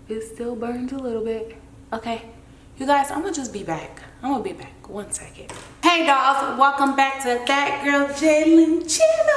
It still burns a little bit. Okay, you guys, I'm gonna just be back. I'm gonna be back 1 second. Hey dolls, welcome back to That Girl Jalyn channel.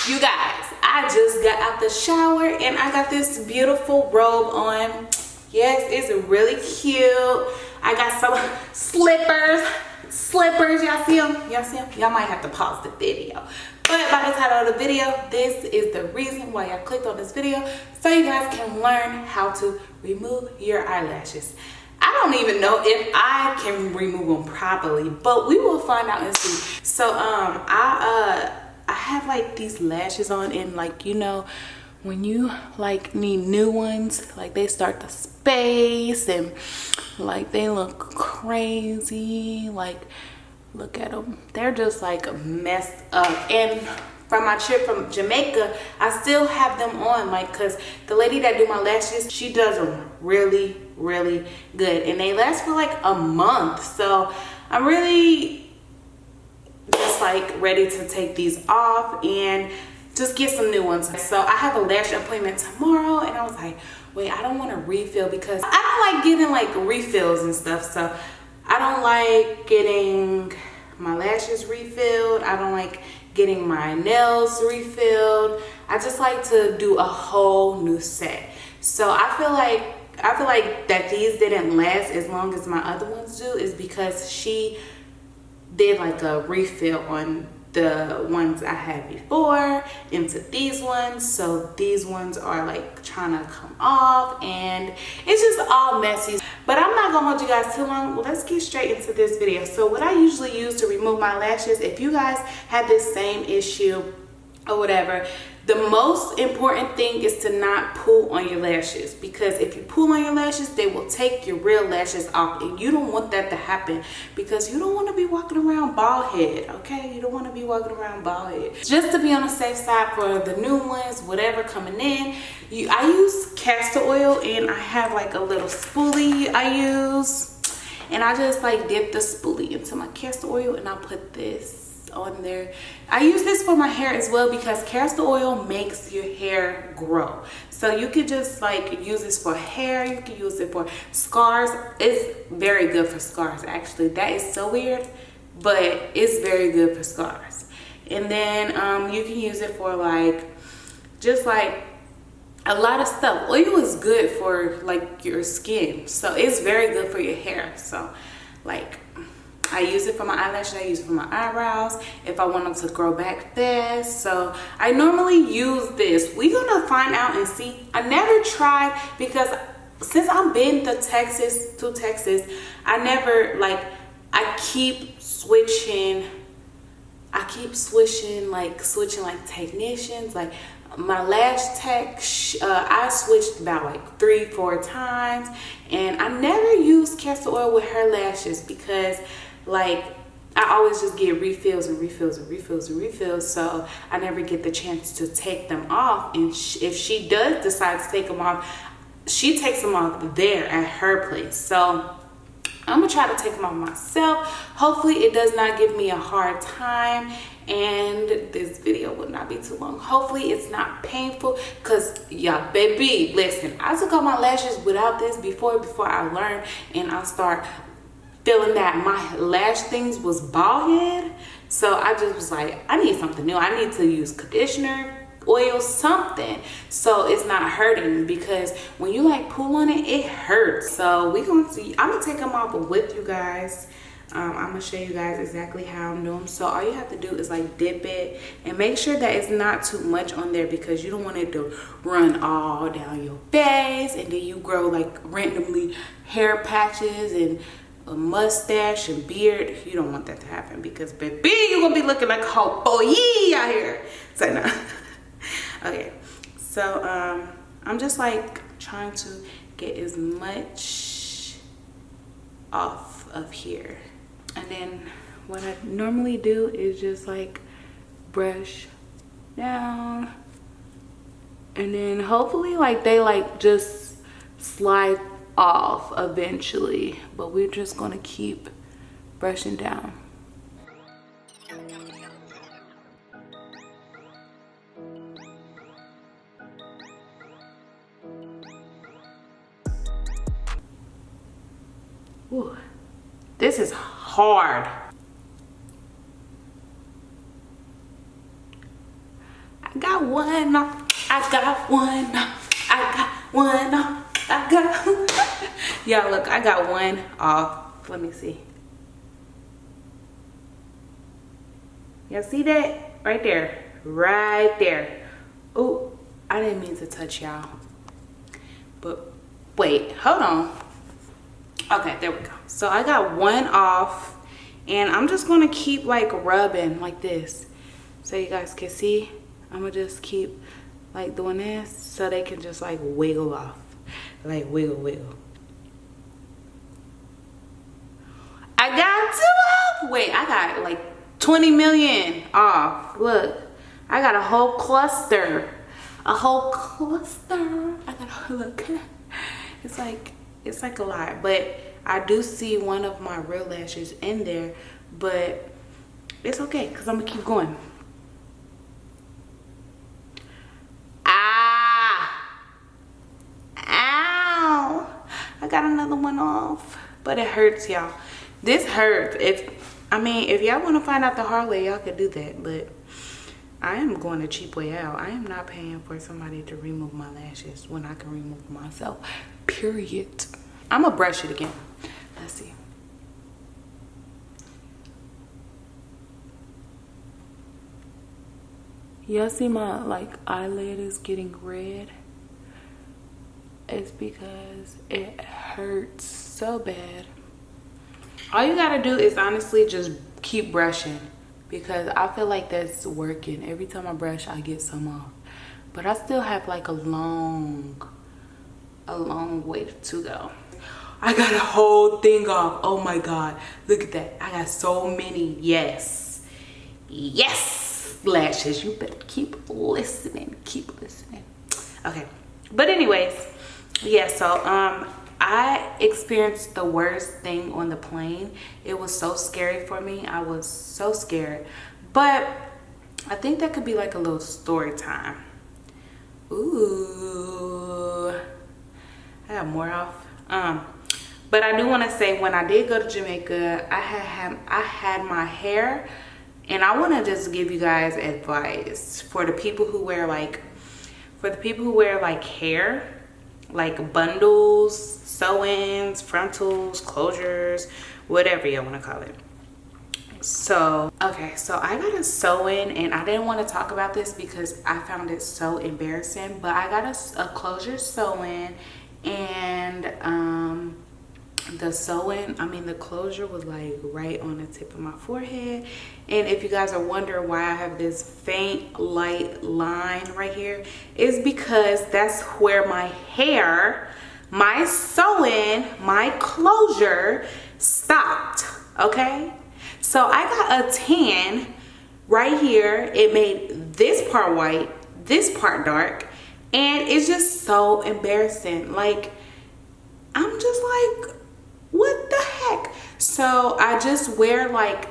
You guys, I just got out the shower and I got this beautiful robe on. Yes, it's really cute. I got some slippers. Y'all see them? Y'all might have to pause the video. But by the title of the video, this is the reason why y'all clicked on this video, so you guys can learn how to remove your eyelashes. I don't even know if I can remove them properly, but we will find out and see. So I have like these lashes on, and like, you know, when you like need new ones, like they start to space and like they look crazy. Like, look at them, they're just like messed up. And from my trip from Jamaica, I still have them on, like, because the lady that do my lashes, she does them really good, and they last for like a month. So I'm really just like ready to take these off and just get some new ones. So I have a lash appointment tomorrow, and I was like, wait, I don't want to refill because I don't like getting like refills and stuff. So I don't like getting my lashes refilled. I don't like getting my nails refilled. I just like to do a whole new set. So I feel like that these didn't last as long as my other ones do is because she did like a refill on the ones I had before into these ones. So these ones are like trying to come off, and it's just all messy. But I'm not gonna hold you guys too long. Well, let's get straight into this video. So what I usually use to remove my lashes, if you guys have this same issue or whatever, the most important thing is to not pull on your lashes, because if you pull on your lashes, they will take your real lashes off, and you don't want that to happen because you don't want to be walking around bald head. Okay, you don't want to be walking around bald head. Just to be on the safe side for the new ones, whatever coming in, I use castor oil, and I have like a little spoolie I use, and I just like dip the spoolie into my castor oil, and I put this on there. I use this for my hair as well because castor oil makes your hair grow. So you could just like use this for hair, you can use it for scars. It's very good for scars, actually. That is so weird, but it's very good for scars. And then you can use it for like just like a lot of stuff. Oil is good for like your skin, so it's very good for your hair. So like I use it for my eyelashes, I use it for my eyebrows, if I want them to grow back fast. So I normally use this. We're gonna find out and see. I never tried, because since I've been to Texas, I never like, I keep switching like technicians. Like my lash tech, I switched about like 3-4 times, and I never used castor oil with her lashes because like I always just get refills, so I never get the chance to take them off. And if she does decide to take them off, she takes them off there at her place. So I'm gonna try to take them off myself. Hopefully it does not give me a hard time, and this video will not be too long. Hopefully it's not painful, because y'all, baby, listen, I took off my lashes without this before I learned, and I start feeling that my lash things was bald head. So I just was like, I need something new. I need to use conditioner, oil, something, so it's not hurting, because when you like pull on it, it hurts. So we gonna see. I'm gonna take them off with you guys. I'm gonna show you guys exactly how I'm doing. So all you have to do is like dip it and make sure that it's not too much on there, because you don't want it to run all down your face and then you grow like randomly hair patches and a mustache and beard. You don't want that to happen, because baby, you're gonna be looking like a whole boy out here. So no. Okay, so I'm just like trying to get as much off of here, and then what I normally do is just like brush down, and then hopefully like they like just slide off eventually, but we're just gonna keep brushing down. Ooh, this is hard. I got one. I got one. I got one. I got. Y'all look, I got one off. Let me see. Y'all see that? Right there. Right there. Oh, I didn't mean to touch y'all. But wait, hold on. Okay, there we go. So I got one off, and I'm just gonna keep like rubbing like this so you guys can see. I'm gonna just keep like doing this so they can just like wiggle off. Like wiggle, wiggle. I got two off. Wait, I got like 20 million off. Look, I got a whole cluster. A whole cluster. I gotta look. It's like a lot, but I do see one of my real lashes in there, but it's okay because I'm gonna keep going. Ow, I got another one off, but it hurts, y'all. This hurts. If y'all want to find out the hard way, y'all could do that, but I am going the cheap way out. I am not paying for somebody to remove my lashes when I can remove myself, period. I'm gonna brush it again. Let's see. Y'all see my like eyelid is getting red? It's because it hurts so bad. All you gotta do is honestly just keep brushing, because I feel like that's working. Every time I brush, I get some off, but I still have like a long way to go. I got a whole thing off. Oh my god, look at that. I got so many yes lashes. You better keep listening, okay. But anyways, yeah, so I experienced the worst thing on the plane. It was so scary for me. I was so scared, but I think that could be like a little story time. Ooh, I got more off. But I do want to say, when I did go to Jamaica, I had my hair, and I want to just give you guys advice for the people who wear like hair, like bundles, sew-ins, frontals, closures, whatever you want to call it. So okay, so I got a sew-in, and I didn't want to talk about this because I found it so embarrassing, but I got a closure sew-in, and the closure was like right on the tip of my forehead. And if you guys are wondering why I have this faint light line right here, it's because that's where my hair, my sew-in, my closure stopped. Okay, so I got a tan right here. It made this part white, this part dark, and it's just so embarrassing. Like, I'm just like, what the heck? So I just wear like,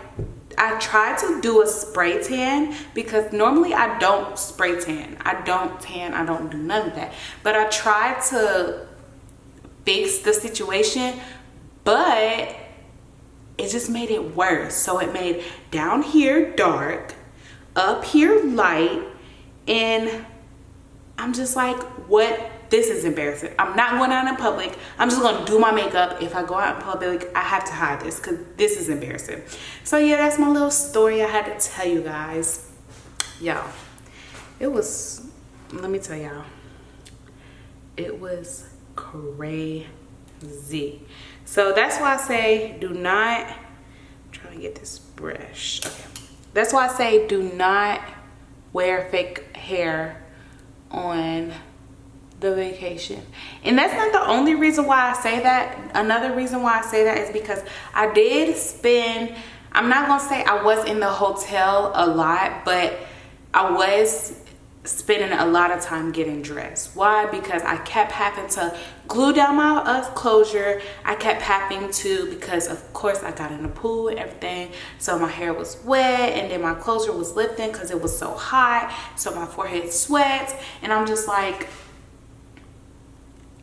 I try to do a spray tan, because normally I don't spray tan. I don't tan, I don't do none of that. But I try to fix the situation, but it just made it worse. So it made down here dark, up here light, and I'm just like, what? This is embarrassing. I'm not going out in public. I'm just gonna do my makeup. If I go out in public, I have to hide this because this is embarrassing. So yeah, that's my little story I had to tell you guys. Y'all, it was, let me tell y'all, it was crazy. So that's why I say do not, I'm trying to get this brush. Okay. That's why I say do not wear fake hair on the vacation. And that's not the only reason why I say that. Another reason why I say that is because I did spend, I'm not gonna say I was in the hotel a lot, but I was spending a lot of time getting dressed. Why? Because I kept having to glue down my closure. I kept having to, because of course I got in the pool and everything, so my hair was wet, and then my closure was lifting because it was so hot, so my forehead sweats, and I'm just like,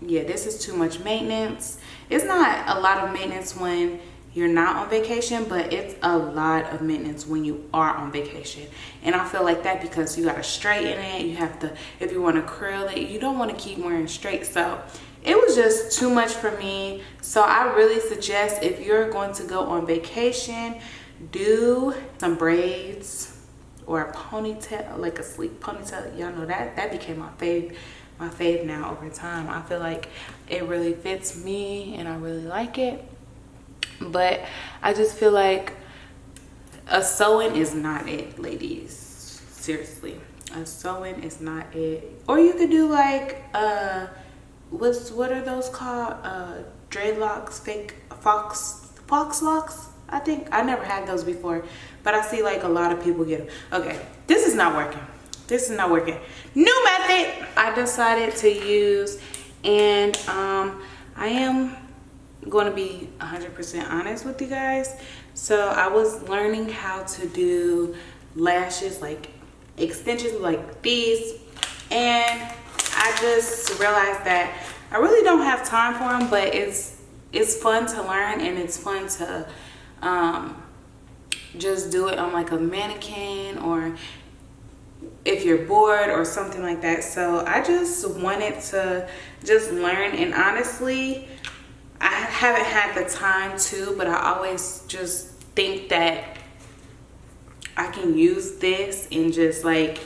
yeah, this is too much maintenance. It's not a lot of maintenance when you're not on vacation, but it's a lot of maintenance when you are on vacation. And I feel like that because you got to straighten it. You have to, if you want to curl it, you don't want to keep wearing straight. So it was just too much for me. So I really suggest, if you're going to go on vacation, do some braids or a ponytail, like a sleek ponytail. Y'all know that became my fave now over time. I feel like it really fits me and I really like it. But I just feel like a sew-in is not it, ladies. Seriously, a sew-in is not it. Or you could do like what are those called? Dreadlocks, fake fox locks. I think I never had those before, but I see like a lot of people get them. Okay, this is not working. This is not working. New method I decided to use, and I am going to be 100% honest with you guys. So I was learning how to do lashes, like extensions like these, and I just realized that I really don't have time for them, but it's fun to learn, and it's fun to just do it on like a mannequin, or if you're bored or something like that. So I just wanted to just learn, and honestly I haven't had the time to, but I always just think that I can use this and just like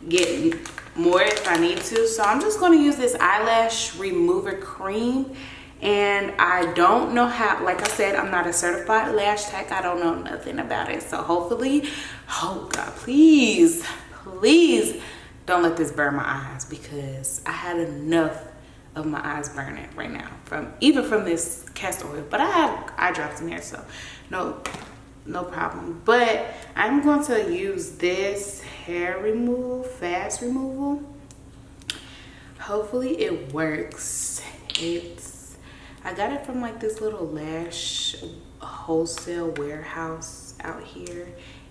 get more if I need to. So I'm just going to use this eyelash remover cream, and I don't know how, like I said, I'm not a certified lash tech. I don't know nothing about it. So hopefully, oh God, please don't let this burn my eyes, because I had enough of my eyes burning right now from this castor oil. But I have eye drops in there, so no problem. But I'm going to use this hair fast removal. Hopefully it works. I got it from like this little lash wholesale warehouse out here,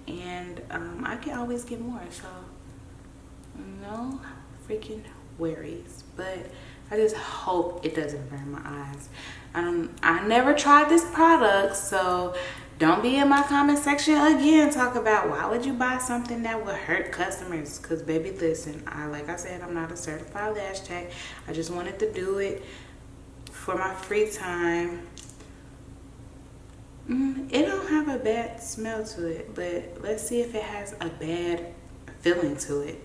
and I can always get more, so no freaking worries. But I just hope it doesn't burn my eyes. I never tried this product, so don't be in my comment section again talk about why would you buy something that would hurt customers. Because baby, listen, like I said, I'm not a certified lash tech. I just wanted to do it for my free time. It don't have a bad smell to it, but let's see if it has a bad feeling to it.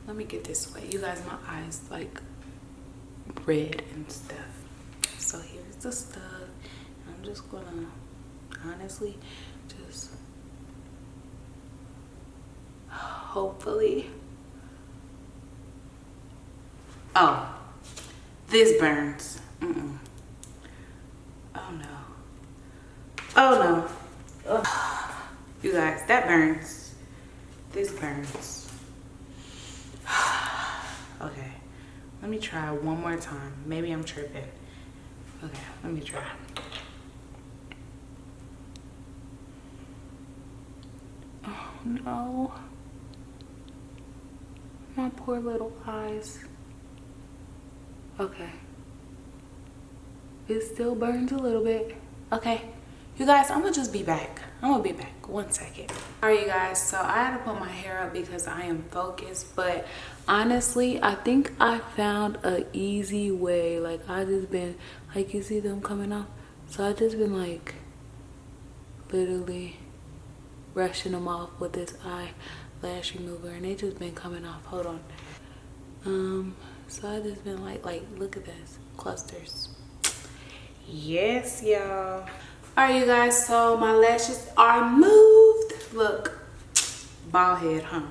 Let me get this way. You guys, my eyes like red and stuff. So here's the stuff. I'm just gonna honestly just hopefully. Oh, this burns. Oh no. Oh no. Ugh. You guys, that burns. This burns. Okay, let me try one more time. Maybe I'm tripping. Okay, let me try. Oh no. My poor little eyes. Okay. It still burns a little bit. Okay. You guys, I'm gonna just be back. I'm gonna be back. 1 second. All right, you guys. So I had to put my hair up because I am focused. But honestly, I think I found a easy way. Like I just been, like you see them coming off. So I just been like literally brushing them off with this eyelash remover, and they just been coming off. Hold on. So I just been like look at this, clusters. Yes, y'all. All right, you guys, so my lashes are moved. Look, bald head, huh?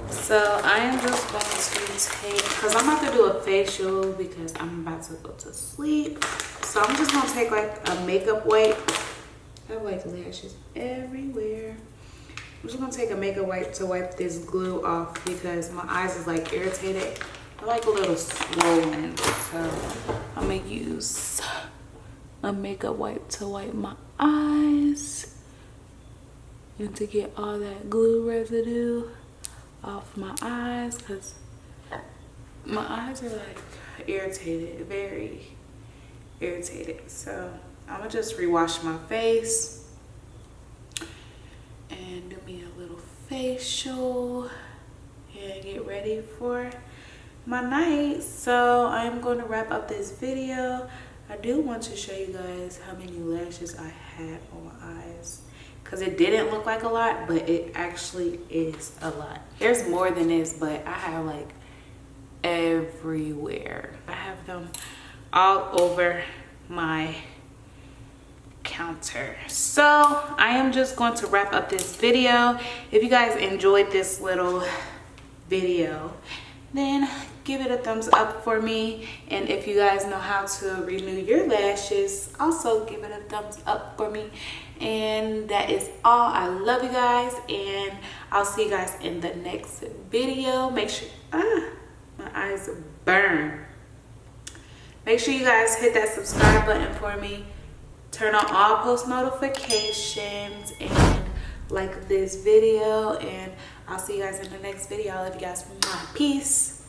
So I am just going to take, because I'm about to do a facial because I'm about to go to sleep. So I'm just gonna take like a makeup wipe. I have like lashes everywhere. I'm just gonna take a makeup wipe to wipe this glue off because my eyes is like irritated. They're like a little swollen. So I'm gonna use a makeup wipe to wipe my eyes and to get all that glue residue off my eyes, because My eyes are like irritated, very irritated. So I'm gonna just rewash my face and do me a little facial and get ready for my night. So I'm going to wrap up this video. I do want to show you guys how many lashes I had on my eyes, because it didn't look like a lot, but it actually is a lot. There's more than this, but I have like everywhere. I have them all over my counter. So I am just going to wrap up this video. If you guys enjoyed this little video, then give it a thumbs up for me. And if you guys know how to renew your lashes, also give it a thumbs up for me. And that is all. I love you guys, and I'll see you guys in the next video. Make sure my eyes burn. Make sure you guys hit that subscribe button for me, turn on all post notifications, and like this video. And I'll see you guys in the next video. I love you guys. Peace.